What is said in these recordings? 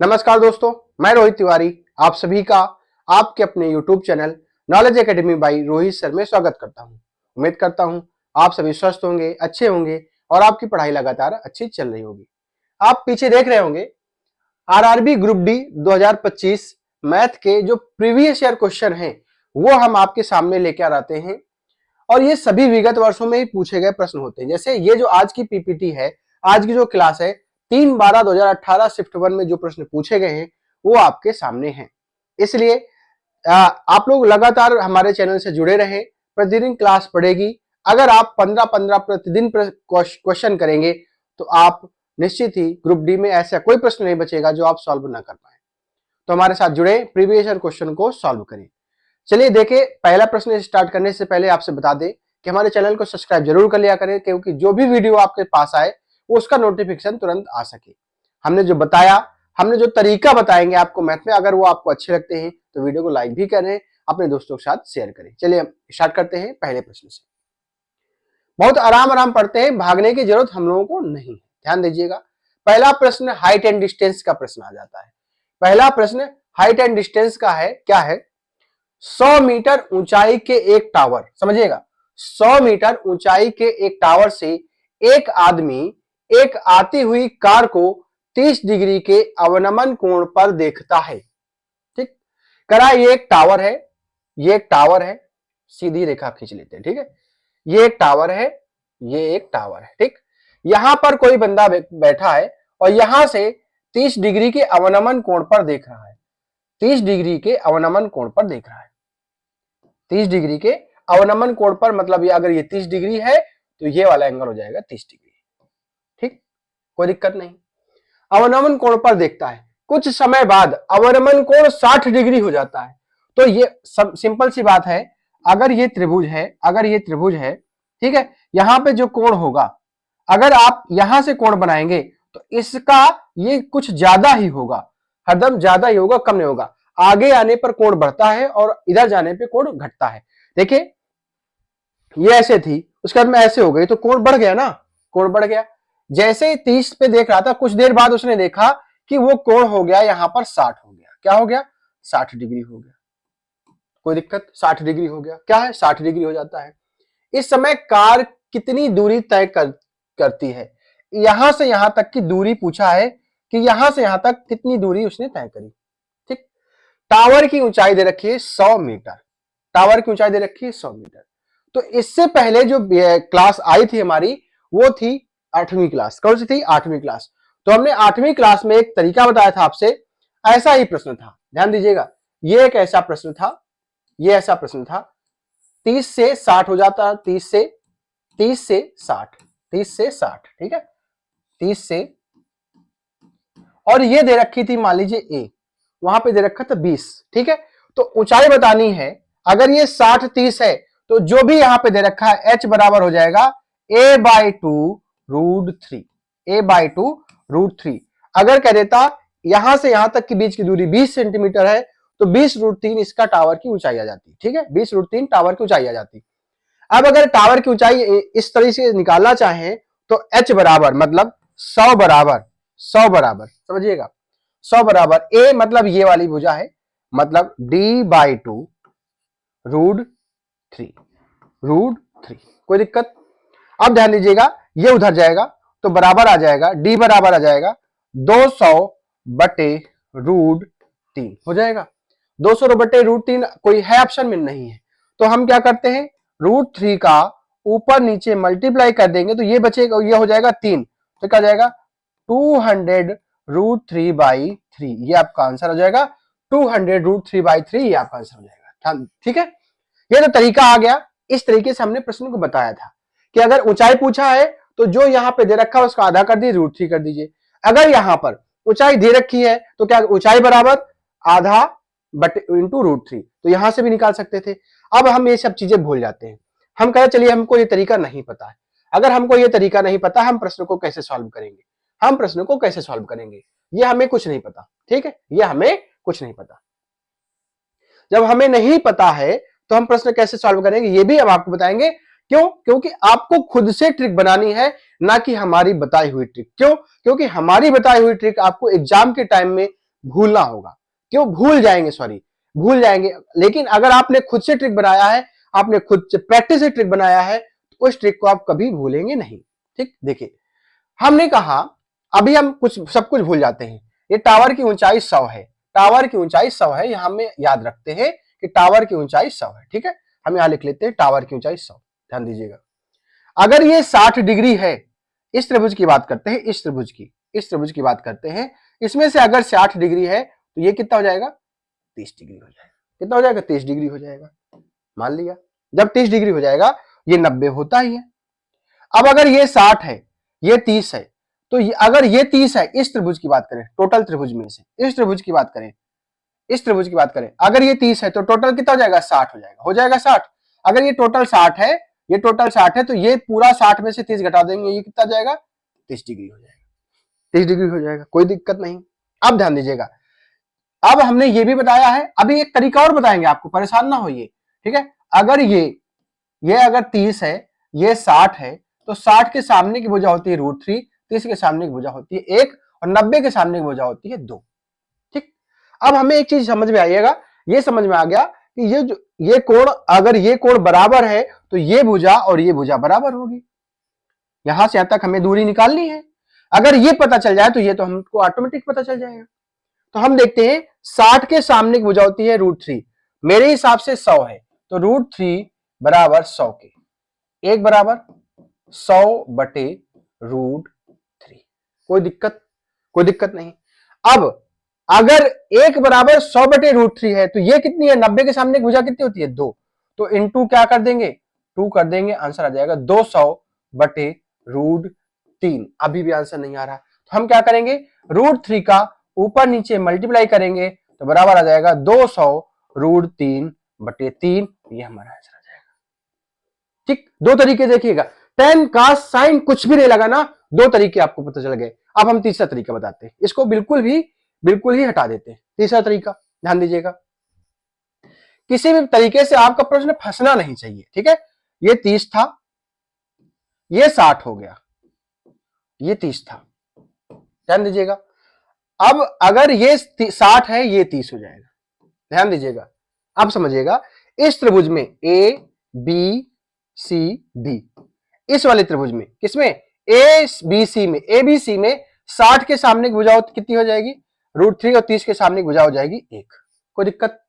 नमस्कार दोस्तों, मैं रोहित तिवारी आप सभी का आपके अपने YouTube channel knowledge academy by Rohit sir में स्वागत करता हूं। उम्मीद करता हूं आप सभी स्वस्थ होंगे, अच्छे होंगे और आपकी पढ़ाई लगातार अच्छी चल रही होगी। आप पीछे देख रहे होंगे आरआरबी ग्रुप डी 2025 मैथ के जो प्रीवियस ईयर क्वेश्चन हैं वो हम आपके सामने लेकर आते हैं और ये सभी विगत वर्षों में ही पूछे गए प्रश्न होते हैं। जैसे ये जो आज की पीपीटी है, आज की जो क्लास है, 3/12/2018 शिफ्ट 1 में जो प्रश्न पूछे गए हैं वो आपके सामने हैं। इसलिए आप लोग लगातार हमारे चैनल से जुड़े रहें, प्रतिदिन क्लास पढ़ेगी। अगर आप 15-15 प्रतिदिन क्वेश्चन करेंगे तो आप निश्चित ही ग्रुप डी में ऐसा कोई प्रश्न नहीं बचेगा जो आप सॉल्व ना कर पाए। तो हमारे साथ जुड़े, प्रीवियस ईयर क्वेश्चन को सॉल्व करें। चलिए देखिए, पहला प्रश्न स्टार्ट करने से पहले आपसे बता दें कि हमारे चैनल को सब्सक्राइब जरूर कर लिया करें, क्योंकि जो भी वीडियो आपके पास आए वो उसका नोटिफिकेशन तुरंत आ सके। हमने जो बताया, हमने जो तरीका बताएंगे आपको मैथ में, अगर वो आपको अच्छे लगते हैं तो वीडियो को लाइक भी करें, अपने दोस्तों के साथ शेयर करें। चलिए स्टार्ट करते हैं पहले प्रश्न से। बहुत आराम आराम पढ़ते हैं, भागने की जरूरत हम लोगों को नहीं है। ध्यान दीजिएगा, पहला प्रश्न हाइट एंड डिस्टेंस का प्रश्न आ जाता है। पहला प्रश्न हाइट एंड डिस्टेंस का है, क्या है? 100 मीटर ऊंचाई के एक टावर, समझिएगा, 100 मीटर ऊंचाई के एक टावर से एक आदमी एक आती हुई कार को 30 डिग्री के अवनमन कोण पर देखता है। ठीक, करा ये एक टावर है, ये एक टावर है, सीधी रेखा खींच लेते हैं। ठीक है, ये एक टावर है, ये एक टावर है। ठीक, यहां पर कोई बंदा बैठा है और यहां से 30 डिग्री के अवनमन कोण पर देख रहा है। 30 डिग्री के अवनमन कोण पर देख रहा है। 30 डिग्री के अवनमन कोण पर मतलब ये, अगर ये 30 डिग्री है तो ये वाला एंगल हो जाएगा 30 डिग्री। ठीक, कोई दिक्कत नहीं। अवनमन कोण पर देखता है, कुछ समय बाद अवनमन कोण 60 डिग्री हो जाता है। तो ये सब सिंपल सी बात है, अगर ये त्रिभुज है, अगर ये त्रिभुज है, ठीक है, यहां पे जो कोण होगा, अगर आप यहां से कोण बनाएंगे तो इसका ये कुछ ज्यादा ही होगा, हरदम ज्यादा ही होगा, कम नहीं होगा। आगे आने पर कोण बढ़ता है और इधर जाने पे कोण घटता है। देखिए, ये ऐसे थी, उसके बाद में ऐसे हो गई तो कोण बढ़ गया ना, कोण बढ़ गया। जैसे 30 पे देख रहा था, कुछ देर बाद उसने देखा कि वो कोण हो गया यहां पर 60 हो गया। क्या हो गया? 60 डिग्री हो गया। कोई दिक्कत? 60 डिग्री हो गया। क्या है? 60 डिग्री हो जाता है। इस समय कार कितनी दूरी तय करती है? यहां से यहां तक की दूरी पूछा है कि यहां से यहां तक कितनी दूरी उसने तय करी। ठीक, टावर की ऊंचाई दे रखी है 100 मीटर, टावर की ऊंचाई दे रखी है 100 मीटर। तो इससे पहले जो क्लास आई थी हमारी, वो थी 8वीं क्लास। कौन सी थी? 8वीं क्लास। तो हमने 8वीं क्लास में एक तरीका बताया था आपसे, ऐसा ही प्रश्न था। ध्यान दीजिएगा, ये एक ऐसा प्रश्न था, ये ऐसा प्रश्न था। 30 से 60 हो जाता, 30 से 60, 30 से 60। ठीक है, 30 से, और ये दे रखी थी मान लीजिए ए, वहां पे दे रखा था 20। ठीक है, तो ऊंचाई बतानी है। अगर ये 60-30 है तो जो भी यहां पे दे रखा है h बराबर हो जाएगा a/2√3, a/2√3। अगर कह देता यहां से यहां तक की बीच की दूरी 20 सेंटीमीटर है तो 20√3 इसका टावर की ऊंचाई आ जाती। ठीक है, 20√3 टावर की ऊंचाई आ जाती। अब अगर टावर की ऊंचाई इस तरीके से निकालना चाहें तो h बराबर मतलब 100 बराबर, 100 बराबर, समझिएगा, 100 बराबर a मतलब ये वाली भुजा है, मतलब d/2√3, √3। कोई दिक्कत? अब ध्यान दीजिएगा, ये उधर जाएगा तो बराबर आ जाएगा, d बराबर आ जाएगा 200/√3 हो जाएगा। 200/√3 कोई है ऑप्शन में? नहीं है। तो हम क्या करते हैं, √3 का ऊपर नीचे मल्टीप्लाई कर देंगे तो ये बचेगा, ये हो जाएगा 3, तो क्या जाएगा 200√3/3। ये आपका आंसर हो जाएगा 200√3/3, ये आपका आंसर हो जाएगा। ठीक है, ये तो तरीका आ गया। इस तरीके से हमने प्रश्न को बताया था कि अगर ऊंचाई पूछा है तो जो यहां पे दे रखा है उसका आधा कर दीजिए, √3 कर दीजिए। अगर यहां पर ऊंचाई दे रखी है तो क्या ऊंचाई बराबर आधा बट इंटू √3, तो यहां से भी निकाल सकते थे। अब हम ये सब चीजें भूल जाते हैं, हम कहें चलिए हमको ये तरीका नहीं पता है। अगर हमको ये तरीका नहीं पता, हम प्रश्न को कैसे सॉल्व करेंगे? हम प्रश्न को कैसे सॉल्व करेंगे? ये हमें कुछ नहीं पता। ठीक है, ये हमें कुछ नहीं पता। जब हमें नहीं पता है तो हम प्रश्न कैसे सॉल्व करेंगे ये भी हम आपको बताएंगे। क्यों? क्योंकि आपको खुद से ट्रिक बनानी है, ना कि हमारी बताई हुई ट्रिक। क्यों? क्योंकि हमारी बताई हुई ट्रिक आपको एग्जाम के टाइम में भूलना होगा। क्यों भूल जाएंगे, सॉरी भूल जाएंगे, लेकिन अगर आपने खुद से ट्रिक बनाया है, आपने खुद से प्रैक्टिस से ट्रिक बनाया है, तो उस ट्रिक को आप कभी भूलेंगे नहीं। ठीक, देखिए हमने कहा अभी हम सब कुछ भूल जाते हैं। ये टावर की ऊंचाई 100 है, टावर की ऊंचाई 100 है, यहां हमें याद रखते हैं कि टावर की ऊंचाई 100 है। ठीक है, हम यहां लिख लेते हैं टावर की ऊंचाई 100। ध्यान दीजिएगा, अगर ये 60 डिग्री है, इस त्रिभुज की बात करते हैं, इस त्रिभुज की बात करते हैं, इसमें से अगर 60 डिग्री है तो ये कितना हो जाएगा, 30 डिग्री हो जाएगा। कितना हो जाएगा, 30 डिग्री हो जाएगा। मान लिया, जब 30 डिग्री हो जाएगा, ये 90 होता ही है। अब अगर ये 60 है, ये 30 है, तो अगर ये 30 है, इस त्रिभुज की बात करें, टोटल त्रिभुज में से इस त्रिभुज की बात करें, इस त्रिभुज की बात करें, अगर ये 30 है तो टोटल कितना हो जाएगा, 60 हो जाएगा 60। अगर ये टोटल 60 है, ये टोटल 60 है, तो ये पूरा 60 में से 30 घटा देंगे, ये कितना जाएगा, 30 डिग्री हो जाएगा। 30 डिग्री हो जाएगा, कोई दिक्कत नहीं। अब ध्यान दीजिएगा, अब हमने ये भी बताया है, अभी एक तरीका और बताएंगे आपको, परेशान ना होइए। ठीक है, अगर ये अगर 30 है, ये 60 है, तो 60 के सामने की भुजा होती है √3, 30 के सामने की भुजा होती है 1 और 90 के सामने की भुजा होती है 2। ठीक, अब हमें एक चीज समझ में आइएगा, ये समझ में आ गया कि ये कोण, अगर ये कोण बराबर है तो ये भुजा और ये भुजा बराबर होगी। यहां से यहां तक हमें दूरी निकालनी है। अगर ये पता चल जाए तो ये तो हमको ऑटोमेटिक पता चल जाएगा। तो हम देखते हैं 60 के सामने की भुजा होती है √3, मेरे हिसाब से 100 है, तो √3 बराबर 100 के, एक बराबर 100 बटे √3। कोई दिक्कत नहीं। अब अगर एक बराबर 100 बटे √3 है, तो ये कितनी है, 90 के सामने भुजा कितनी होती है, 2, तो इनटू क्या कर देंगे, 2 कर देंगे, आंसर आ जाएगा 200 बटे √3। अभी भी आंसर नहीं आ रहा, तो हम क्या करेंगे, √3 का ऊपर नीचे मल्टीप्लाई करेंगे, तो बराबर आ जाएगा 200 √3 बटे 3, ये हमारा आंसर आ जाएगा। ठीक, दो तरीके देखिएगा, tan cos sin कुछ भी नहीं लगा ना, दो तरीके आपको पता चल गए। अब हम तीसरा तरीका बताते हैं, इसको बिल्कुल ही हटा देते हैं। तीसरा तरीका ध्यान दीजिएगा, किसी भी तरीके से आपका प्रश्न फंसना नहीं चाहिए। ठीक है, ये 30 था, ये 60 हो गया, ये 30 था, ध्यान दीजिएगा। अब अगर ये 60 है, ये 30 हो जाएगा। ध्यान दीजिएगा, अब समझिएगा, इस त्रिभुज में ए बी सी डी, इस वाले त्रिभुज में, किसमें, ए बी सी में, ए बी सी में 60 के सामने की भुजा कितनी हो जाएगी, √3 और 30 के सामने की भुजा हो जाएगी 1। कोई दिक्कत,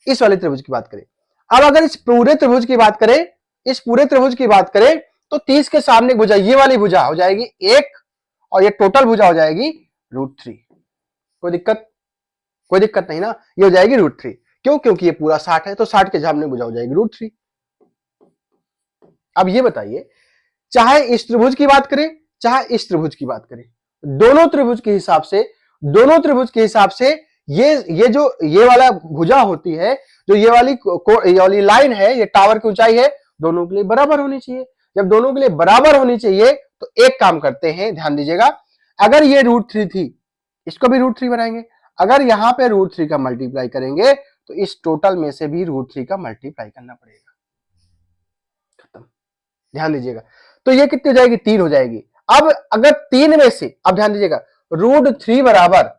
इस वाले त्रिभुज की बात करें। अब अगर इस पूरे त्रिभुज की बात करें, इस पूरे त्रिभुज की बात करें, तो 30 के सामने भुजा, ये वाली भुजा हो जाएगी 1 और ये टोटल भुजा हो जाएगी √3। कोई दिक्कत नहीं ना, ये हो जाएगी √3। क्यों, क्योंकि ये पूरा 60 है, तो 60 के सामने भुजा हो जाएगी √3। अब ये बताइए, चाहे इस त्रिभुज की बात करें, चाहे इस त्रिभुज की बात करें, दोनों त्रिभुज के हिसाब से ये वाला भुजा होती है, जो ये वाली लाइन है, ये टावर की ऊंचाई है, दोनों के लिए बराबर होनी चाहिए। जब दोनों के लिए बराबर होनी चाहिए, तो एक काम करते हैं, ध्यान दीजिएगा, अगर ये √3 थी, इसको भी √3 बनाएंगे। अगर यहां पे √3 का मल्टीप्लाई करेंगे, तो इस टोटल में से भी √3 का मल्टीप्लाई करना पड़ेगा। खत्म, ध्यान दीजिएगा, तो ये कितनी हो जाएगी, 3 हो जाएगी। अब अगर 3 में से, अब ध्यान दीजिएगा, √3 बराबर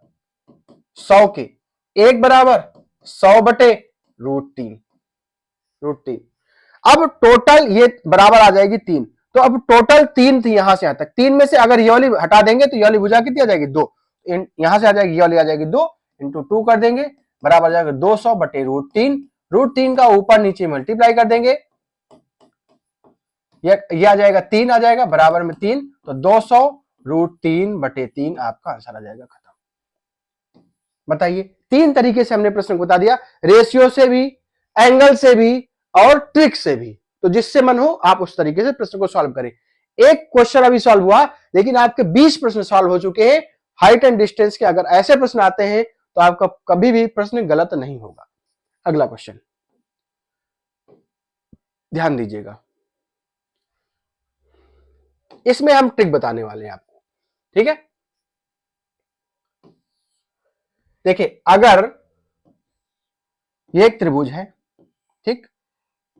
100 के, एक बराबर 100 बटे √3। अब टोटल ये बराबर आ जाएगी 3, तो अब टोटल 3 थी यहां से यहां तक, 3 में से अगर ये वाली हटा देंगे तो ये वाली भुजा कितनी आ जाएगी, 2, यहां से आ जाएगी, ये वाली आ जाएगी 2, इंटू 2 कर देंगे, बराबर आ जाएगा 200 बटे √3 का ऊपर नीचे मल्टीप्लाई कर देंगे, ये आ जाएगा 3 आ जाएगा, बराबर में 3, तो 200 √3 बटे 3 आपका आंसर आ जाएगा। खत्म। बताइए, 3 तरीके से हमने प्रश्न को बता दिया, रेशियो से भी, एंगल से भी और ट्रिक से भी। तो जिससे मन हो आप उस तरीके से प्रश्न को सॉल्व करें। एक क्वेश्चन अभी सॉल्व हुआ, लेकिन आपके 20 प्रश्न सॉल्व हो चुके हैं हाइट एंड डिस्टेंस के। अगर ऐसे प्रश्न आते हैं तो आपका कभी भी प्रश्न गलत नहीं होगा। अगला क्वेश्चन ध्यान दीजिएगा, इसमें हम ट्रिक बताने वाले हैं आपको। ठीक है, देखिए, अगर ये एक त्रिभुज है, ठीक,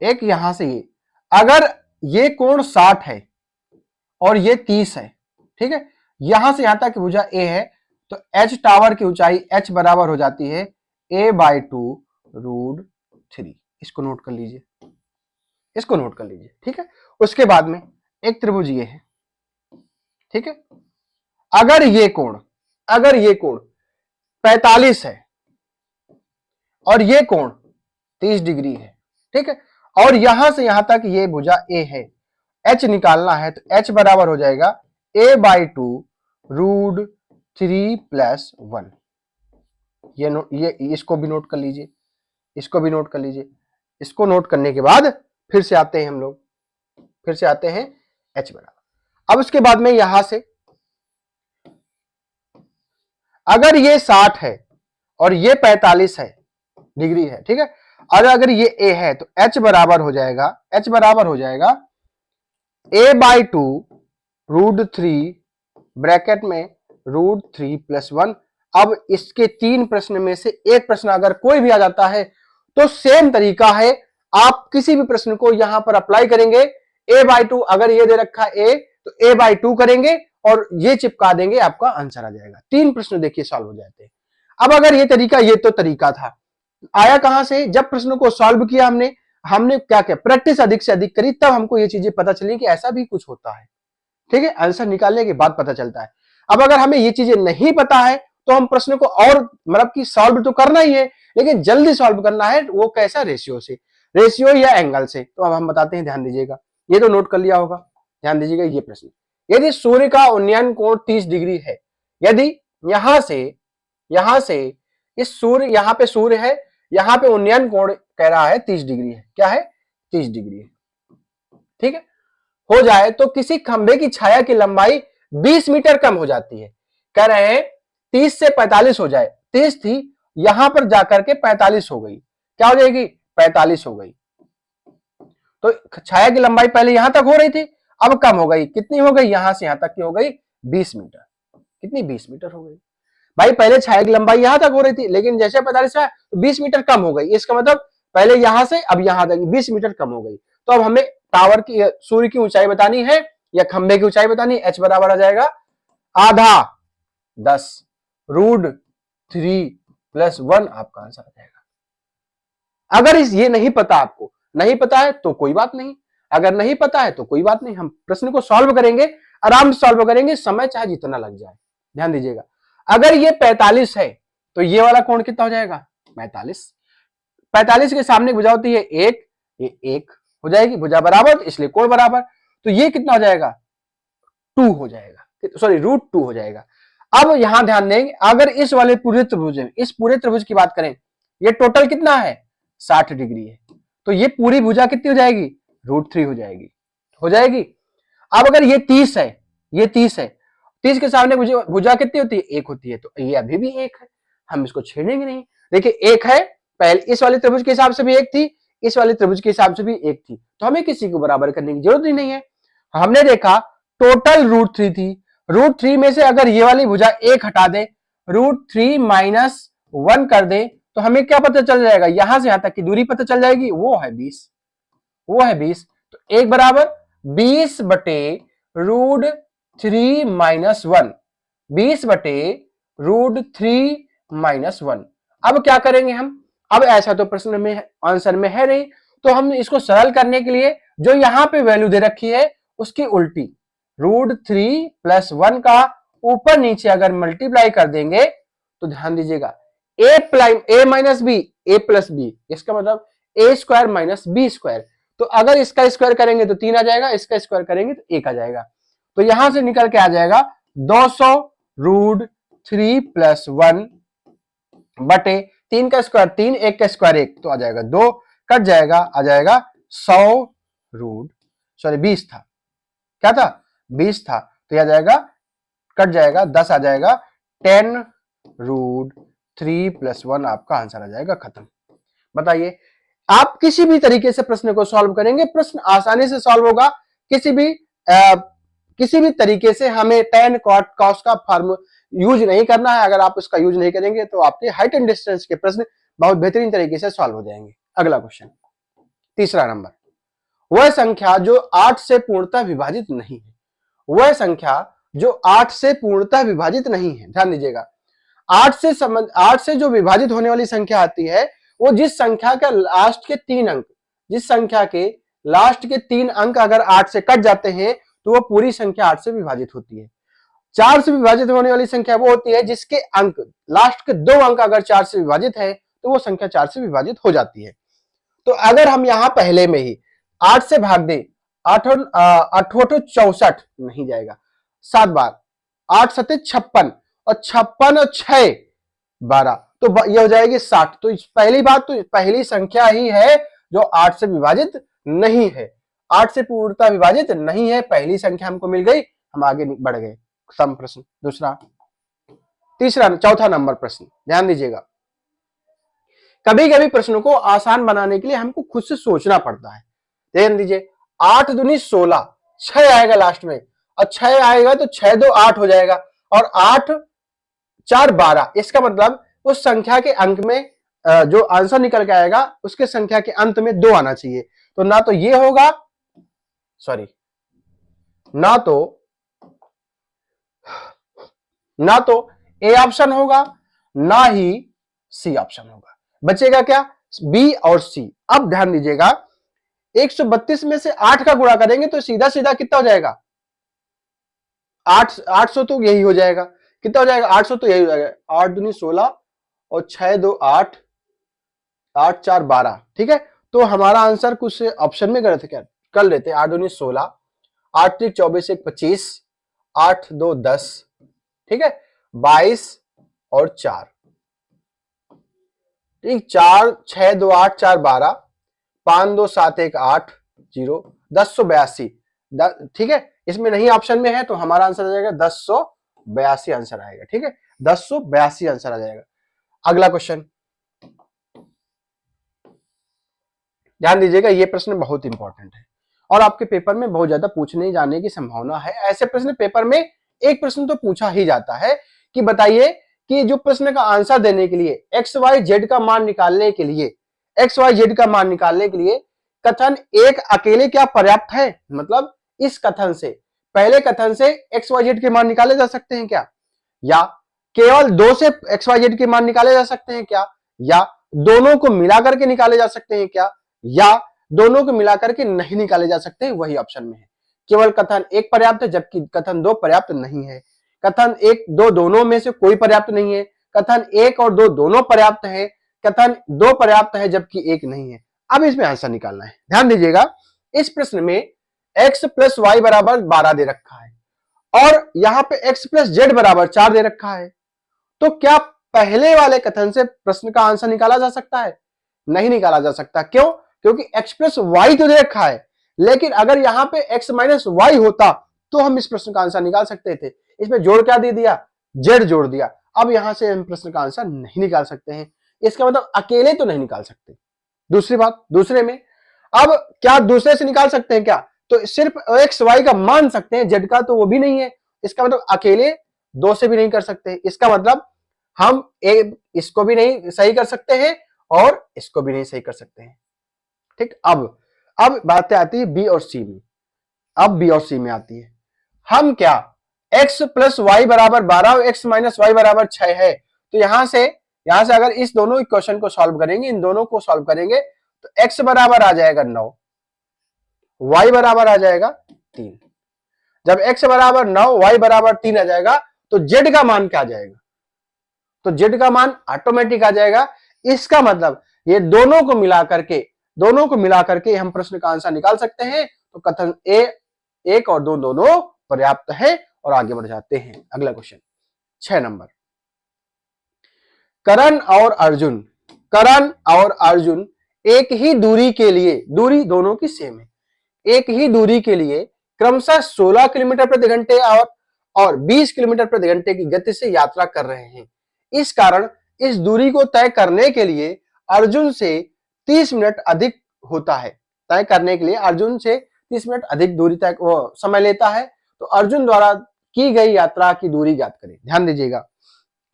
एक यहां से ये, अगर ये कोण 60 है और ये 30 है, ठीक है, यहां से यहां तक भुजा ए है, तो h टावर की ऊंचाई h बराबर हो जाती है a/2√3। इसको नोट कर लीजिए, इसको नोट कर लीजिए, ठीक है। उसके बाद में एक त्रिभुज ये है, ठीक है। अगर ये कोण 45 है और ये कोण 30 डिग्री है, ठीक है, और यहां से यहां तक ये भुजा ए है, h निकालना है तो h बराबर हो जाएगा a/2√3+1। ये इसको भी नोट कर लीजिए, इसको भी नोट कर लीजिए। इसको नोट करने के बाद फिर से आते हैं हम लोग, फिर से आते हैं h बराबर। अब उसके बाद में यहां से अगर ये 60 है और ये 45 है डिग्री है, ठीक है, और अगर ये a है तो h बराबर हो जाएगा a/2√3 ब्रैकेट में √3+1। अब इसके 3 प्रश्न में से एक प्रश्न अगर कोई भी आ जाता है तो सेम तरीका है, आप किसी भी प्रश्न को यहां पर अप्लाई करेंगे। a/2 अगर ये दे रखा है a तो a/2 करेंगे और ये चिपका देंगे, आपका आंसर आ जाएगा। 3 प्रश्न देखिए सॉल्व हो जाते हैं। अब अगर ये तो तरीका था, आया कहां से? जब प्रश्नों को सॉल्व किया हमने क्या किया, प्रैक्टिस अधिक से अधिक करी, तब हमको ये चीजें पता चली कि ऐसा भी कुछ होता है, ठीक है। आंसर निकालने के बाद पता चलता है। अब अगर हमें ये चीजें नहीं पता है तो हम प्रश्न को और मतलब कि सॉल्व तो करना ही है, लेकिन जल्दी सॉल्व करना है। वो कैसा? रेशियो या एंगल से। तो अब हम बताते हैं, ध्यान दीजिएगा, ये तो नोट कर लिया होगा। ध्यान दीजिएगा, ये प्रश्न, यदि सूर्य का उन्नयन कोण 30 डिग्री है, यदि यहां से इस सूर्य, यहां पे सूर्य है, यहां पे उन्नयन कोण कह रहा है 30 डिग्री है। क्या है? 30 डिग्री है, ठीक है, हो जाए तो किसी खंभे की छाया की लंबाई 20 मीटर कम हो जाती है। कह रहे हैं 30 से 45 हो जाए, 30 थी, यहां पर जाकर के 45 हो गई। क्या हो जाएगी? 45 हो गई। तो छाया की लंबाई पहले यहां तक हो रही थी, अब कम हो गई। कितनी हो गई? यहां से यहां तक की हो गई 20 मीटर। कितनी? 20 मीटर हो गई। भाई पहले छाया की लंबाई यहां तक हो रही थी, लेकिन जैसे 45 है तो 20 मीटर कम हो गई। इसका मतलब पहले यहां से अब यहां तक 20 मीटर कम हो गई। तो अब हमें टावर की, सूर्य की ऊंचाई बतानी है या खंबे की ऊंचाई बतानी है। h बराबर आ जाएगा आधा 10√3+1, आपका आंसर आ जाएगा। अगर ये नहीं पता, आपको नहीं पता है तो कोई बात नहीं, अगर नहीं पता है तो कोई बात नहीं, हम प्रश्न को सॉल्व करेंगे, आराम से सॉल्व करेंगे, समय चाहे जितना लग जाए। ध्यान दीजिएगा, अगर ये 45 है तो ये वाला कोण कितना हो जाएगा? 45। 45 के सामने भुजा होती है 1, ये 1 हो जाएगी, भुजा बराबर इसलिए कोण बराबर। तो ये कितना हो जाएगा? 2 हो जाएगा, सॉरी √2 हो जाएगा। अब यहां ध्यान देंगे, अगर इस वाले पूरे त्रिभुज में, इस पूरे त्रिभुज की बात करें, ये टोटल कितना है? 60 डिग्री है, तो ये पूरी भुजा कितनी हो जाएगी? √3 हो जाएगी। अब अगर ये 30 है, 30 के सामने भुजा कितनी होती है? 1 होती है, तो ये अभी भी 1 है, हम इसको छेड़ेंगे नहीं। देखिए 1 है, पहले इस वाले त्रिभुज के हिसाब से भी 1 थी, इस वाले त्रिभुज के हिसाब से भी 1 थी, तो हमें किसी को बराबर करने की जरूरत ही नहीं है। हमने देखा टोटल √3 थी, √3 में से अगर ये वाली भुजा 1 हटा दे, √3-1 कर दे, तो हमें क्या पता चल जाएगा? यहां से यहां तक की दूरी पता चल जाएगी, वो है 20। तो 1 बराबर 20 बटे √3-1, 20 बटे √3-1। अब क्या करेंगे हम? अब ऐसा तो प्रश्न में आंसर में है नहीं, तो हम इसको सरल करने के लिए जो यहां पे वैल्यू दे रखी है उसकी उल्टी, √3+1 का ऊपर नीचे अगर मल्टीप्लाई कर देंगे तो ध्यान दीजिएगा, a minus B, a plus B, इसका मतलब a² माइनस b²। तो अगर इसका स्क्वायर करेंगे तो 3 आ जाएगा, इसका स्क्वायर करेंगे तो 1 आ जाएगा। तो यहां से निकल के आ जाएगा 200√3+1 बटे 3 का स्क्वायर 3, 1 का स्क्वायर 1, तो आ जाएगा 2, कट जाएगा, आ जाएगा 20 था, क्या था? 20 था, तो यह आ जाएगा, कट जाएगा, 10 आ जाएगा, 10√3+1 आपका आंसर आ जाएगा, खत्म। बताइए, आप किसी भी तरीके से प्रश्न को सॉल्व करेंगे, प्रश्न आसानी से सॉल्व होगा। किसी भी तरीके से हमें tan cot cos का फॉर्मूला यूज नहीं करना है। अगर आप उसका यूज नहीं करेंगे तो आपके हाइट एंड डिस्टेंस के प्रश्न बहुत बेहतरीन तरीके से सॉल्व हो जाएंगे। अगला क्वेश्चन, तीसरा नंबर, वह संख्या जो 8 से पूर्णतः विभाजित नहीं है। वह संख्या जो 8 से पूर्णतः विभाजित नहीं है, ध्यान दीजिएगा, 8 से जो विभाजित होने वाली संख्या आती है वो जिस संख्या के लास्ट के 3 अंक, जिस संख्या के लास्ट के 3 अंक अगर 8 से कट जाते हैं तो वो पूरी संख्या 8 से विभाजित होती है। 4 से विभाजित होने वाली संख्या वो होती है जिसके अंक लास्ट के 2 अंक अगर 4 से विभाजित है तो वो संख्या 4 से विभाजित हो जाती है। तो अगर हम यहां पहले में ही 8 से भाग दें, 8 64 नहीं जाएगा, 7 बार 8 सत्ते 56 और 56 और 6 12, तो ये हो जाएगी 60। तो पहली बात तो पहली संख्या ही है जो 8 से विभाजित नहीं है, 8 से पूर्णतः विभाजित नहीं है, पहली संख्या हमको मिल गई, हम आगे बढ़ गए। सम प्रश्न दूसरा, चौथा नंबर प्रश्न ध्यान दीजिएगा। कभी कभी प्रश्नों को आसान बनाने के लिए हमको खुद से सोचना पड़ता है। ध्यान दीजिए, 8 दूनी 16, 6 आएगा लास्ट में, और 6 आएगा तो 6 2 8 हो जाएगा, और 8 4 12। इसका मतलब उस संख्या के अंक में जो आंसर निकल के आएगा उसके संख्या के अंत में 2 आना चाहिए। तो ना तो ये होगा, सॉरी, ना तो ए ऑप्शन होगा ना ही सी ऑप्शन होगा, बचेगा क्या, बी और सी। अब ध्यान दीजिएगा, 132 में से 8 का गुणा करेंगे तो सीधा सीधा कितना हो जाएगा, 800 तो यही हो जाएगा, कितना हो जाएगा 800 तो यही हो जाएगा, 8 दूनी 16 और 6 2 8, 8 4 12, ठीक है। तो हमारा आंसर कुछ ऑप्शन में गलत क्या कर लेते हैं, 8 दूनी 16, 8 3 24 1 25, 8 2 10, ठीक है, 22 और 4, ठीक, 4 6 2 8 4 12, 5 2 7 1 8 0, 1082, ठीक है। इसमें नहीं ऑप्शन में है तो हमारा आंसर आ जाएगा 1082 आंसर आएगा, ठीक है, 1082 आंसर आ जाएगा। अगला क्वेश्चन ध्यान दीजिएगा, ये प्रश्न बहुत इंपॉर्टेंट है और आपके पेपर में बहुत ज्यादा पूछने जाने की संभावना है। ऐसे प्रश्न पेपर में एक प्रश्न तो पूछा ही जाता है कि बताइए कि जो प्रश्न का आंसर देने के लिए एक्स वाई जेड का मान निकालने के लिए, एक्स वाई जेड का मान निकालने के लिए कथन एक अकेले क्या पर्याप्त है, मतलब इस कथन से, पहले कथन से एक्स वाई जेड के मान निकाले जा सकते हैं क्या, या केवल 2 से एक्स वाई जेड के मान निकाले जा सकते हैं क्या, या दोनों को मिलाकर के निकाले जा सकते हैं क्या, या दोनों को मिलाकर के नहीं निकाले जा सकते, वही ऑप्शन में है। केवल कथन एक पर्याप्त है जबकि कथन 2 पर्याप्त नहीं है, कथन 1 2 दोनों में से कोई पर्याप्त नहीं है, कथन 1 और 2 दोनों पर्याप्त है, कथन 2 पर्याप्त है जबकि 1 नहीं है। अब इसमें आंसर निकालना है। ध्यान दीजिएगा, इस प्रश्न में x प्लस वाई बराबर 12 दे रखा है और यहां पे x प्लस जेड बराबर 4 दे रखा है, तो क्या पहले वाले कथन से प्रश्न का आंसर निकाला जा सकता है, नहीं निकाला जा सकता। क्यों, क्योंकि x प्लस वाई तो दे रखा है, लेकिन अगर यहां पे x माइनस वाई होता तो हम इस प्रश्न का आंसर निकाल सकते थे। इसमें जोड़ क्या दे दिया, जेड जोड़ दिया। अब यहां से हम प्रश्न का आंसर नहीं निकाल सकते हैं, इसका मतलब अकेले तो नहीं निकाल सकते। दूसरी बात, दूसरे में अब क्या दूसरे से निकाल सकते हैं क्या, तो सिर्फ एक्स वाई का मान सकते हैं, जेड का तो वो भी नहीं है, इसका मतलब अकेले 2 से भी नहीं कर सकते। इसका मतलब हम इसको भी नहीं सही कर सकते हैं और इसको भी नहीं सही कर सकते हैं, ठीक। अब बातें आती है बी और सी में। अब बी और सी में आती है, हम क्या x प्लस वाई बराबर 12 और x माइनस वाई बराबर 6 है, तो यहां से अगर इस दोनों इक्वेशन को सॉल्व करेंगे, इन दोनों को सॉल्व करेंगे तो x बराबर आ जाएगा 9, y बराबर आ जाएगा 3। जब x बराबर 9 y बराबर 3 आ जाएगा तो z का मान क्या आ जाएगा, तो z का मान ऑटोमेटिक आ जाएगा। इसका मतलब ये दोनों को मिला करके हम प्रश्न का आंसर निकाल सकते हैं। तो कथन ए 1 और 2 दोनों पर्याप्त है और आगे बढ़ जाते हैं। अगला क्वेश्चन 6 नंबर, करण और अर्जुन एक ही दूरी के लिए, दूरी दोनों की सेम है, एक ही दूरी के लिए क्रमशः 16 किलोमीटर प्रति घंटे और 20 किलोमीटर प्रति घंटे की गति से यात्रा कर रहे हैं। इस कारण इस दूरी को तय करने के लिए अर्जुन से 30 मिनट अधिक होता है, तय करने के लिए अर्जुन से 30 मिनट अधिक दूरी तय समय लेता है। तो अर्जुन द्वारा की गई यात्रा की दूरी ज्ञात करें। ध्यान दीजिएगा,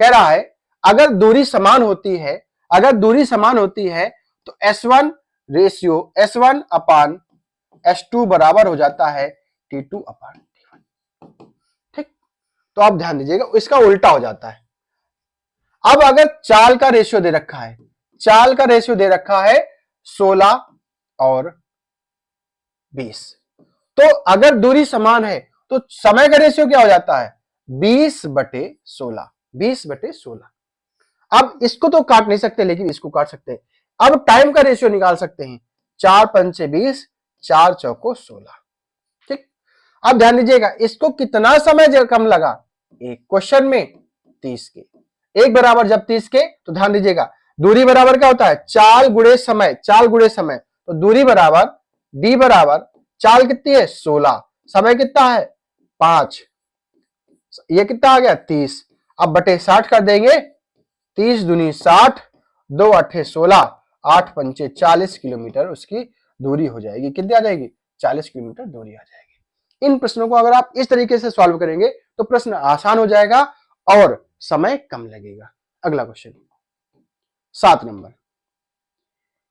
कह रहा है अगर दूरी समान होती है तो S1 रेशियो S1 अपान S2 बराबर हो जाता है T2 अपान T1, ठीक। तो आप ध्यान दीजिएगा, इसका उल्टा हो जाता है। अब अगर चाल का रेशियो दे रखा है, चाल का रेशियो दे रखा है 16 और 20, तो अगर दूरी समान है तो समय का रेशियो क्या हो जाता है 20/16, 20/16। अब इसको तो काट नहीं सकते लेकिन इसको काट सकते हैं। अब टाइम का रेशियो निकाल सकते हैं, 4 पंचे 20, 4 चौको 16। ठीक, अब ध्यान दीजिएगा इसको कितना समय कम लगा, एक क्वेश्चन में 30 के, एक बराबर जब 30 के, तो ध्यान दीजिएगा दूरी बराबर क्या होता है चाल गुणे समय, चाल गुणे समय, तो दूरी बराबर डी बराबर चाल कितनी है 16, समय कितना है 5, ये कितना आ गया 30। अब बटे 60 कर देंगे, 30 दूनी 60, 2 अट्ठे 16, 8 पंचे 40 किलोमीटर उसकी दूरी हो जाएगी। कितनी आ जाएगी 40 किलोमीटर दूरी आ जाएगी। इन प्रश्नों को अगर आप इस तरीके से सॉल्व करेंगे तो प्रश्न आसान हो जाएगा और समय कम लगेगा। अगला क्वेश्चन 7 नंबर,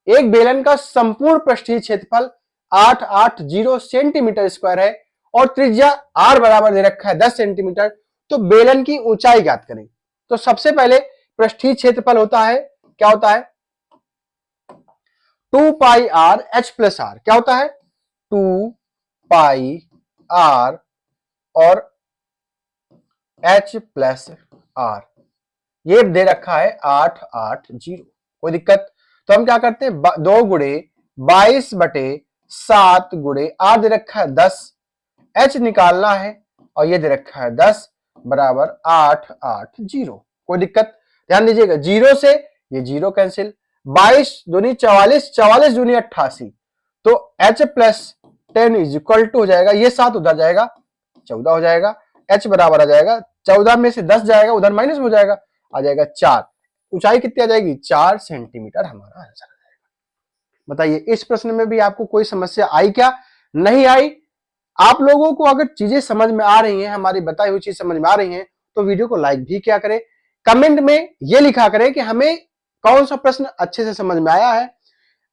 एक बेलन का संपूर्ण पृष्ठीय क्षेत्रफल 880 सेंटीमीटर स्क्वायर है और त्रिज्या r बराबर दे रखा है 10 सेंटीमीटर, तो बेलन की ऊंचाई ज्ञात करें। तो सबसे पहले पृष्ठीय क्षेत्रफल होता है, क्या होता है 2 पाई r h प्लस r, क्या होता है 2 पाई r और h प्लस r, ये दे रखा है 880, कोई दिक्कत, तो हम क्या करते हैं 2 गुणे 22/7 गुणे r दे रखा है 10, h निकालना है और ये दे रखा है 10 बराबर 880, कोई दिक्कत। ध्यान दीजिएगा जीरो से ये जीरो कैंसिल, 22 दूनी 44, 44 दूनी 88, तो h plus 10 is equal to हो जाएगा, ये 7 उधर जाएगा 14 हो जाएगा, h बराबर आ जाएगा 14 में से 10 जाएगा उधर माइनस हो जाएगा, आ जाएगा 4, ऊंचाई कितनी आ जाएगी 4 सेंटीमीटर हमारा आंसर आ जाएगा। बताइए इस प्रश्न में भी आपको कोई समस्या आई क्या, नहीं आई? आप लोगों को अगर चीजें समझ में आ रही हैं, हमारी बताई हुई चीज समझ में आ रही हैं, तो वीडियो को लाइक भी क्या करें, कमेंट में ये लिखा करें कि हमें कौन सा प्रश्न अच्छे से समझ में आया है,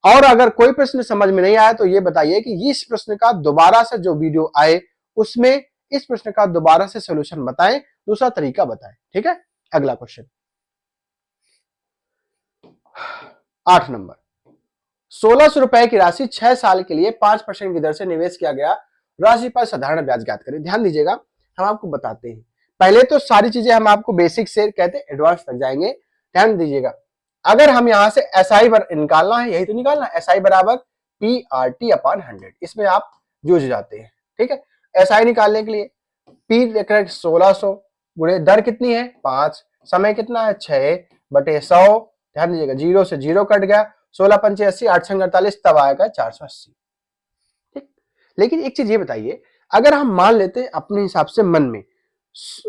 और अगर कोई प्रश्न समझ में नहीं आया तो ये बताइए कि इस प्रश्न का दोबारा से जो वीडियो आए उसमें इस प्रश्न का दोबारा से सॉल्यूशन बताएं, दूसरा तरीका बताएं। ठीक है, अगला क्वेश्चन 8 नंबर, 1600 रुपए की राशि 6 साल के लिए 5% की दर से निवेश किया गया, राशि पर साधारण ब्याज ज्ञात करें। ध्यान दीजिएगा हम आपको बताते हैं, पहले तो सारी चीजें हम आपको बेसिक से कहते हैं एडवांस तक जाएंगे। ध्यान दीजिएगा अगर हम यहां से एसआई निकालना है, यही तो निकालना, एसआई बराबर PRT/100, इसमें आप जूझ जाते हैं। ठीक है, एसआई निकालने के लिए पी 1600 गुणे दर कितनी है 5, समय कितना है 6/100, ध्यान दीजिएगा जीरो से जीरो कट गया, 16 पंचे 80, 8 छंग 48, तब आएगा 480। ठीक, लेकिन एक चीज ये बताइए, अगर हम मान लेते हैं अपने हिसाब से मन में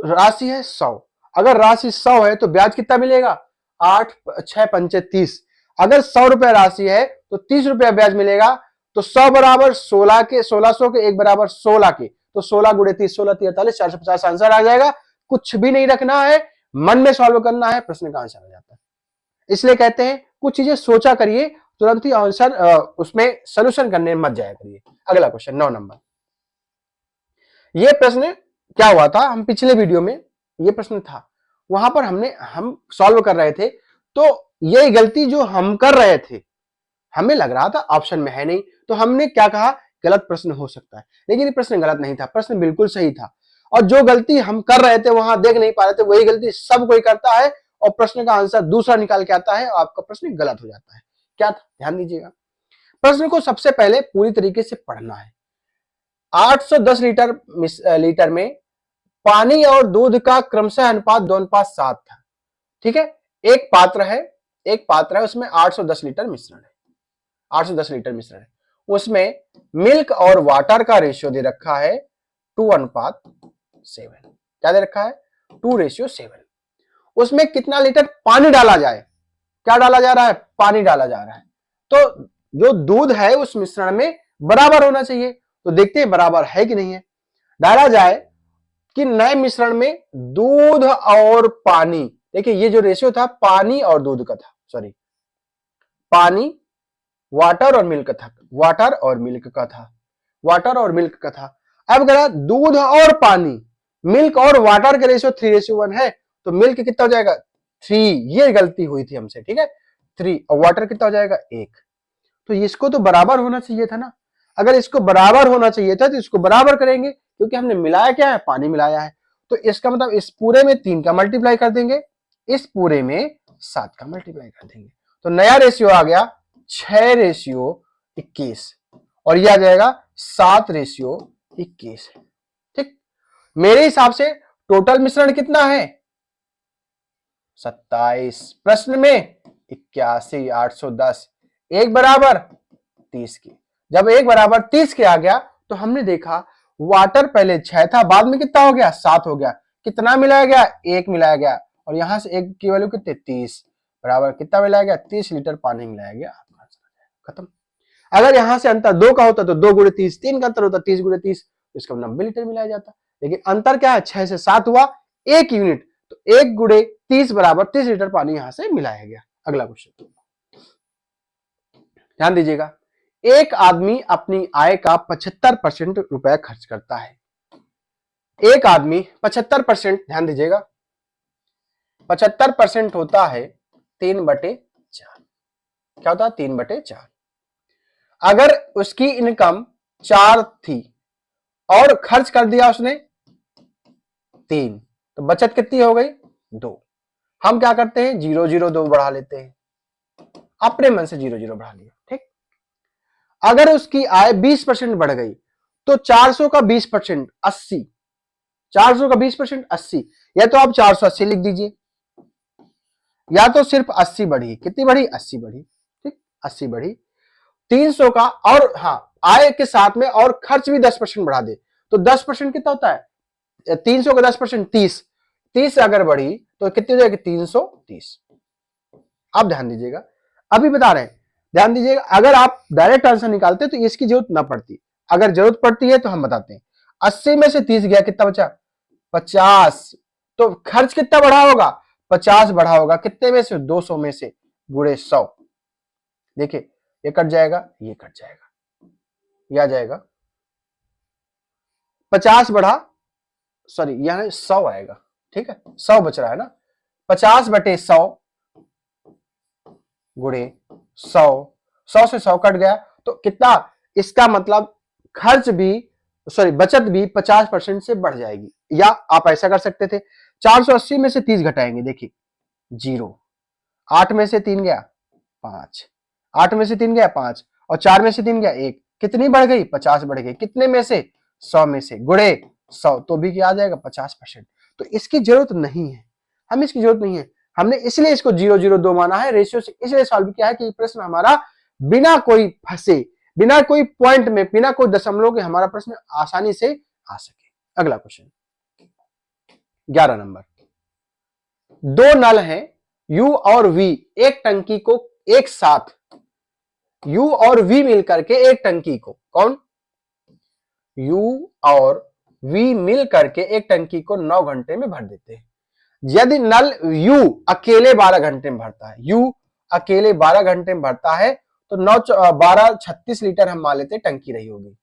राशि है 100, अगर राशि 100 है तो ब्याज कितना मिलेगा 8 6 पंचे 30, अगर 100 रुपए राशि है तो 30 रुपया ब्याज मिलेगा, तो 100 बराबर 16 के, 1600 के 1 बराबर 16 के, तो 16 गुणे 30, 16 43, 450 आंसर आ जाएगा। कुछ भी नहीं रखना है, मन में सॉल्व करना है, प्रश्न का आंसर आ जाता है। इसलिए कहते हैं कुछ चीजें सोचा करिए, तुरंत ही आंसर उसमें सोल्यूशन करने मत जाया करिए। अगला क्वेश्चन 9 नंबर, ये प्रश्न क्या हुआ था, हम पिछले वीडियो में ये प्रश्न था, वहां पर हम सॉल्व कर रहे थे, तो ये गलती जो हम कर रहे थे हमें लग रहा था ऑप्शन में है नहीं, तो हमने क्या कहा गलत प्रश्न हो सकता है, लेकिन ये प्रश्न गलत नहीं था, प्रश्न बिल्कुल सही था। और जो गलती हम कर रहे थे वहां देख नहीं पा रहे थे, वही गलती सब कोई करता है और प्रश्न का आंसर दूसरा निकाल के आता है, आपका प्रश्न गलत हो जाता है। क्या था ध्यान दीजिएगा, प्रश्न को सबसे पहले पूरी तरीके से पढ़ना है। 810 लीटर में पानी और दूध का क्रमशः अनुपात 2:7 था। ठीक है, एक पात्र है उसमें 810 लीटर मिश्रण है, 810 लीटर मिश्रण है, उसमें मिल्क और वाटर का रेशियो दे रखा है 2:7, क्या दे रखा है 2:7। उसमें कितना लीटर पानी डाला जाए, क्या डाला जा रहा है पानी डाला जा रहा है, तो जो दूध है उस मिश्रण में बराबर होना चाहिए, तो देखते हैं बराबर है कि नहीं है। डाला जाए कि नए मिश्रण में दूध और पानी, देखिए ये जो रेशियो था पानी और दूध का था, सॉरी पानी वाटर और मिल्क था, वाटर और मिल्क का था। अब अगर दूध और पानी, मिल्क और वाटर का रेशियो 3:1 है, तो मिल्क कितना हो जाएगा 3, ये गलती हुई थी हमसे, ठीक है। 3 और वाटर कितना हो जाएगा 1। तो इसको तो बराबर होना चाहिए था ना। अगर इसको बराबर होना चाहिए था तो इसको बराबर करेंगे, क्योंकि हमने मिलाया क्या है, पानी मिलाया है। तो इसका मतलब इस पूरे में 3 का मल्टीप्लाई कर देंगे, इस पूरे में 7 का मल्टीप्लाई कर देंगे। तो नया रेशियो आ गया 6:21 और यह आ जाएगा 7:21। ठीक, मेरे हिसाब से टोटल मिश्रण कितना है 27। प्रश्न में 81,810, एक बराबर 30 की। जब एक बराबर 30 के आ गया तो हमने देखा वाटर पहले 6 था, बाद में कितना हो गया 7 हो गया। कितना मिलाया गया 1 मिलाया गया, और यहां से 1 की वैल्यू कितने 30 बराबर कितना मिलाया गया 30 लीटर पानी मिलाया गया। खत्म। अगर यहां से अंतर 2 का होता तो 2 गुणे 30, 3 का अंतर होता 30 गुणे 30, तो इसका 90 लीटर मिलाया जाता। लेकिन अंतर क्या है 6 से 7 हुआ 1 यूनिट, तो 1 गुणे 30 बराबर 30 लीटर पानी यहां से मिलाया गया। अगला क्वेश्चन ध्यान दीजिएगा, एक आदमी अपनी आय का 75% रुपए खर्च करता है। एक आदमी 75%, ध्यान दीजिएगा 75% होता है 3/4। क्या होता है 3/4। अगर उसकी इनकम 4 थी और खर्च कर दिया उसने 3, तो बचत कितनी हो गई 2। हम क्या करते हैं 0 0 2 बढ़ा लेते हैं, अपने मन से 0 0 बढ़ा लिया। ठीक, अगर उसकी आय 20% बढ़ गई तो 400 का 20% 80, 400 का 20% 80, या तो आप 480 लिख दीजिए, या तो सिर्फ 80 बढ़ी। कितनी बढ़ी 80 बढ़ी। ठीक, 80 बढ़ी। 300 का, और हाँ आय के साथ में और खर्च भी 10% बढ़ा दे तो 10% कितना होता है 300 का 10% 30, 30 अगर बढ़ी तो कितनी हो जाएगी 330। आप ध्यान दीजिएगा, अभी बता रहे हैं, ध्यान दीजिएगा, अगर आप डायरेक्ट आंसर निकालते तो इसकी जरूरत ना पड़ती, अगर जरूरत पड़ती है तो हम बताते हैं। 80 में से 30 गया कितना बचा 50, तो खर्च कितना बढ़ा होगा 50 बढ़ा होगा, कितने में से 200 में से, गुणे 100। देखिए ये कट जाएगा, ये कट जाएगा, ये आ जाएगा 50 बढ़ा, सॉरी यहां 100 आएगा। ठीक है 100 बच रहा है ना, 50/100 गुणे 100, 100 से 100 कट गया तो कितना, इसका मतलब खर्च भी, सॉरी बचत भी 50% से बढ़ जाएगी। या आप ऐसा कर सकते थे 480 में से 30 घटाएंगे, देखिए 0, 8 में से 3 गया 5, 8 में से 3 गया 5, और 4 में से 3 गया 1, कितनी बढ़ गई 50 बढ़ गई, कितने में से 100 में से, गुणे 100, तो भी क्या आ जाएगा 50%। तो इसकी जरूरत नहीं है, हमें इसकी जरूरत नहीं है, हमने इसलिए इसको 0 0 2 माना है, रेशियो से इसलिए सॉल्व किया है कि प्रश्न हमारा बिना कोई फंसे, बिना कोई पॉइंट में, बिना कोई दशमलव के हमारा प्रश्न आसानी से आ सके। अगला क्वेश्चन 11 नंबर, दो नल हैं U और V, एक टंकी को एक साथ, U और V मिलकर के एक टंकी को, कौन U और V मिल करके एक टंकी को 9 घंटे में भर देते हैं। यदि नल U अकेले 12 घंटे में भरता है, U अकेले 12 घंटे में भरता है, तो 9 12 36 लीटर हम मान लेते हैं टंकी रही होगी।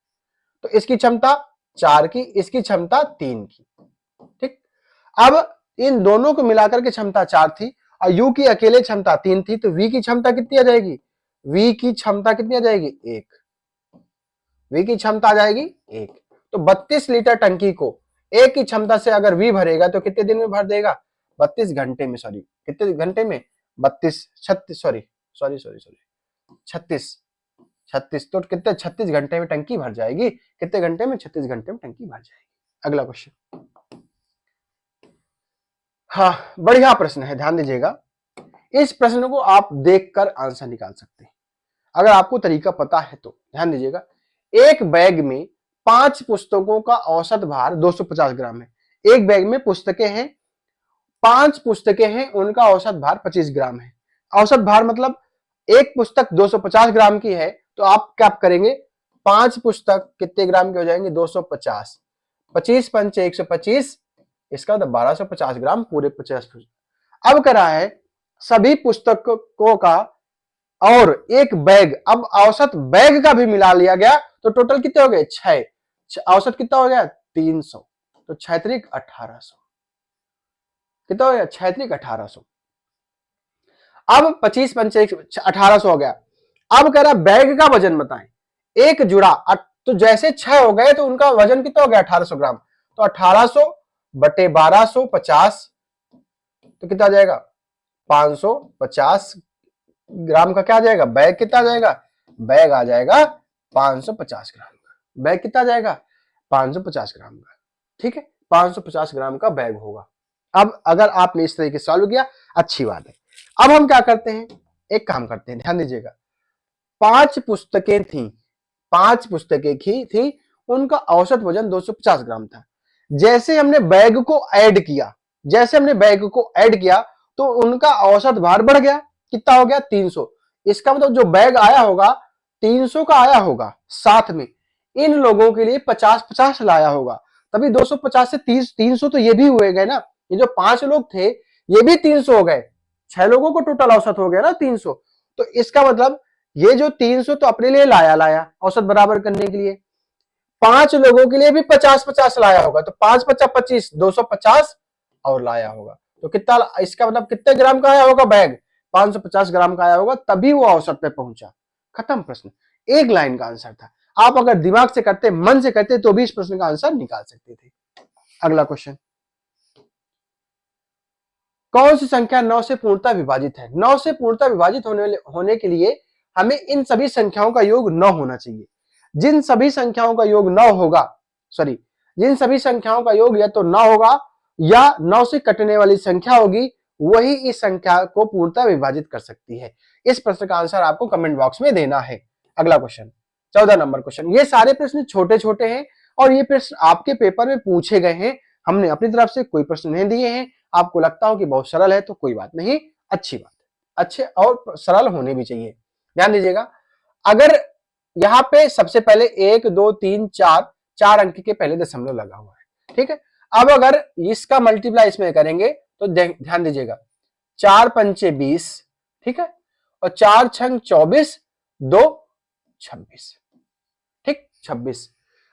तो इसकी क्षमता 4 की, इसकी क्षमता 3 की। ठीक, अब इन दोनों को मिलाकर के क्षमता 4 थी और U की अकेले क्षमता 3 थी, तो V की क्षमता कितनी आ जाएगी, V की क्षमता कितनी आ जाएगी 1, V की क्षमता आ जाएगी 1। तो 32 लीटर टंकी को एक की क्षमता से अगर V भरेगा तो कितने दिन में भर देगा 32 घंटे में, सॉरी कितने घंटे में 32 36 सॉरी सॉरी सॉरी सॉरी 36 36, तो कितने 36 घंटे में टंकी भर जाएगी, कितने घंटे में 36 घंटे में टंकी भर जाएगी। अगला क्वेश्चन, हाँ बढ़िया प्रश्न है, ध्यान दीजिएगा, इस प्रश्न को आप देखकर आंसर निकाल सकते हैं अगर आपको तरीका पता है तो। ध्यान दीजिएगा, एक बैग में 5 पुस्तकों का औसत भार 250 ग्राम है। एक बैग में पुस्तकें हैं, 5 पुस्तकें हैं, उनका औसत भार 25 ग्राम है। औसत भार मतलब एक पुस्तक 250 ग्राम की है, तो आप क्या करेंगे 5 पुस्तक कितने ग्राम के हो जाएंगे 250, 25 पंचे 125, इसका मतलब 1250 ग्राम पूरे 50। अब करा है सभी पुस्तकों का और एक बैग, अब औसत बैग का भी मिला लिया गया, तो टोटल कितने हो गए 6, औसत कितना हो गया 300, तो 6 3 1800, कितना हो गया 6 3 1800। अब 25 पंचे 1800 हो गया। अब कह रहा बैग का वजन बताएं। एक जुड़ा, तो जैसे 6 हो गए तो उनका वजन कितना हो गया 1800 ग्राम। तो 1800 बटे 1250 तो कितना आ जाएगा 550 ग्राम का क्या आ जाएगा बैग कितना आ जाएगा, बैग आ जाएगा 550 ग्राम का। बैग कितना आ जाएगा 550 ग्राम का। ठीक है, 550 ग्राम का बैग होगा। अब अगर आपने इस तरीके से सॉल्व किया अच्छी बात है। अब हम क्या करते हैं, एक काम करते हैं, ध्यान दीजिएगा। 5 पुस्तकें थी, 5 पुस्तकें थी, उनका औसत वजन 250 ग्राम था। जैसे हमने बैग को ऐड किया, जैसे हमने बैग को ऐड किया तो उनका औसत भार बढ़ गया, कितना हो गया 300। इसका मतलब जो बैग आया होगा 300 का आया होगा, साथ में इन लोगों के लिए 50-50 लाया होगा, तभी 250 से 300 तो ये भी हुए गए ना। ये जो 5 लोग थे ये भी 300 हो गए, 6 लोगों को टोटल औसत हो गया ना 300। तो इसका मतलब ये जो 300 तो अपने लिए लाया औसत बराबर करने के लिए, 5 लोगों के लिए भी 50-50 लाया होगा, तो 5 50 25 250 और लाया होगा। तो कितना, इसका मतलब कितने ग्राम का आया होगा बैग, 550 ग्राम का आया होगा, तभी वो औसत पे पहुंचा। खत्म प्रश्न, एक लाइन का आंसर था। आप अगर दिमाग से करते, मन से करते तो भी इस प्रश्न का आंसर निकाल सकते थे। अगला क्वेश्चन, कौन सी संख्या 9 से पूर्णतः विभाजित है। 9 से पूर्णतः विभाजित होने के लिए हमें इन सभी संख्याओं का योग 9 होना चाहिए। जिन सभी संख्याओं का योग 9 होगा, सॉरी, जिन सभी संख्याओं का योग या तो 9 होगा या 9 से कटने वाली संख्या होगी, वही इस संख्या को पूर्णतः विभाजित कर सकती है। इस प्रश्न का आंसर आपको कमेंट बॉक्स में देना है। अगला क्वेश्चन, 14 नंबर क्वेश्चन। ये सारे प्रश्न छोटे छोटे हैं और ये प्रश्न आपके पेपर में पूछे गए हैं। हमने अपनी तरफ से कोई प्रश्न नहीं दिए हैं। आपको लगता हो कि बहुत सरल है तो कोई बात नहीं, अच्छी बात है, अच्छे और सरल होने भी चाहिए। ध्यान दीजिएगा, अगर यहां पे सबसे पहले 1 2 3 4 4 अंक के पहले दशमलव लगा हुआ है, ठीक है। अब अगर इसका मल्टीप्लाई इसमें करेंगे तो ध्यान दीजिएगा, 4 पंचे 20, ठीक है, और 4 छंग 24, 2 26, ठीक 26।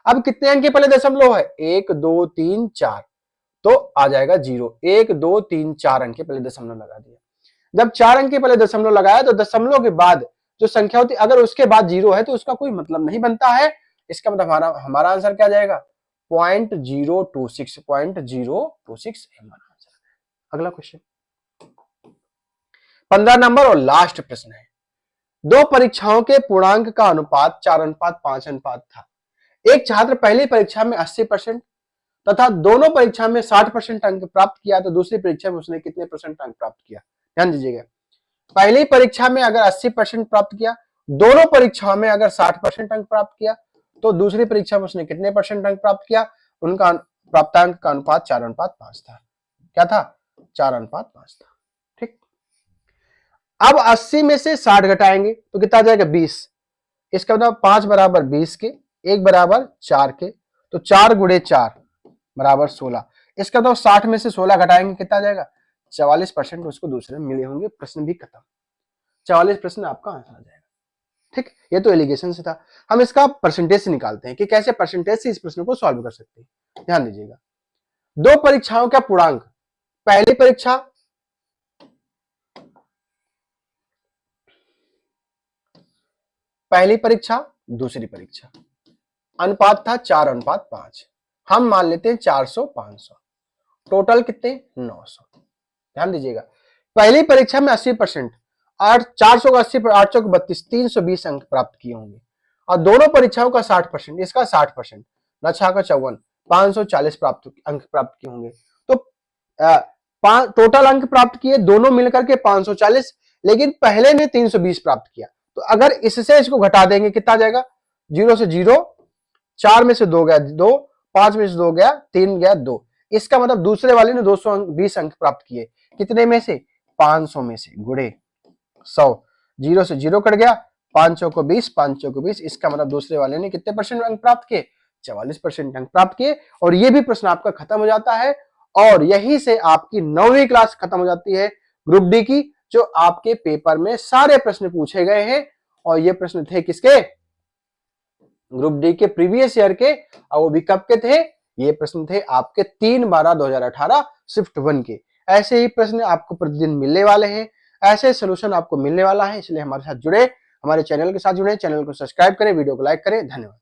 अब कितने अंक के पहले दशमलव है 1 2 3 4, तो आ जाएगा 0। 1 2 3 4 अंक के पहले दशमलव लगा दिया। जब 4 अंक के पहले दशमलव लगाया तो दशमलव के बाद जो संख्या होती है अगर उसके बाद 0 है तो उसका कोई मतलब नहीं बनता है। इसका मतलब हमारा आंसर क्या जाएगा 0.026, 0.026 हमारा आंसर। अगला क्वेश्चन 15 नंबर और लास्ट प्रश्न है। दो परीक्षाओं के पूर्णांक का अनुपात 4:5 अनुपात था। एक छात्र पहली परीक्षा में 80% तथा दोनों परीक्षा में 60% अंक प्राप्त किया, तो दूसरी परीक्षा में उसने कितने परसेंट अंक प्राप्त किया। ध्यान दीजिएगा, पहली परीक्षा में अगर 80% प्राप्त किया, दोनों परीक्षाओं में अगर 60% अंक प्राप्त किया, तो दूसरी परीक्षा में उसने कितने परसेंट अंक प्राप्त किया। उनका प्राप्तांक का अनुपात 4:5 था। क्या था 4:5 था, ठीक। अब 80 में से 60 घटाएंगे तो कितना आ जाएगा 20। इसका मतलब 5 बराबर 20 के, 1 बराबर 4 के, तो 4 गुणे 4 बराबर 16। इसका मतलब 60 में से 16 घटाएंगे कितना आ जाएगा 44% उसको दूसरे में मिले होंगे। प्रश्न भी खत्म, 44 प्रश्न आपका आंसर आ जाएगा, ठीक। ये तो एलिगेशन से था। हम इसका परसेंटेज से निकालते हैं कि कैसे परसेंटेज से इस प्रश्न को सॉल्व कर सकते हैं। ध्यान दीजिएगा, दो परीक्षाओं का पूर्णांक, पहली परीक्षा दूसरी परीक्षा, अनुपात था 4:5। हम मान लेते हैं 400 500, टोटल कितने 900। ध्यान दीजिएगा, पहली परीक्षा में 80%, 400 का 80 800 का 32, 320 अंक प्राप्त किए होंगे, और दोनों परीक्षाओं का 60%, इसका 60%, नछा का 54, 540 अंक प्राप्त किए होंगे। तो टोटल अंक प्राप्त किए दोनों मिलकर के 540, लेकिन पहले ने 320 प्राप्त किया। तो अगर इससे इसको घटा देंगे कितना जाएगा 0 से 0, 4 में से 2 गया 2, 5 में से 2 गया 3 गया 2। इसका मतलब दूसरे वाले ने 220 अंक प्राप्त किए, कितने में से 500 में से, गुणे 100, 0 से 0 कट गया, 500 को 20, 500 को 20। इसका मतलब दूसरे वाले ने कितने परसेंट अंक प्राप्त किए 44% अंक प्राप्त किए। और ये भी प्रश्न आपका खत्म हो जाता है और यहीं से आपकी 9वीं क्लास खत्म हो जाती है ग्रुप डी की, जो आपके पेपर में सारे प्रश्न पूछे गए हैं। और ये प्रश्न थे किसके, ग्रुप डी के प्रीवियस ईयर के, और वो भी कब के थे, ये प्रश्न थे आपके 3/12/2018 शिफ्ट 1 के। ऐसे ही प्रश्न आपको प्रतिदिन मिलने वाले हैं। ऐसे सोल्यूशन आपको मिलने वाला है। इसलिए हमारे साथ जुड़े, हमारे चैनल के साथ जुड़े, चैनल को सब्सक्राइब करें, वीडियो को लाइक करें। धन्यवाद।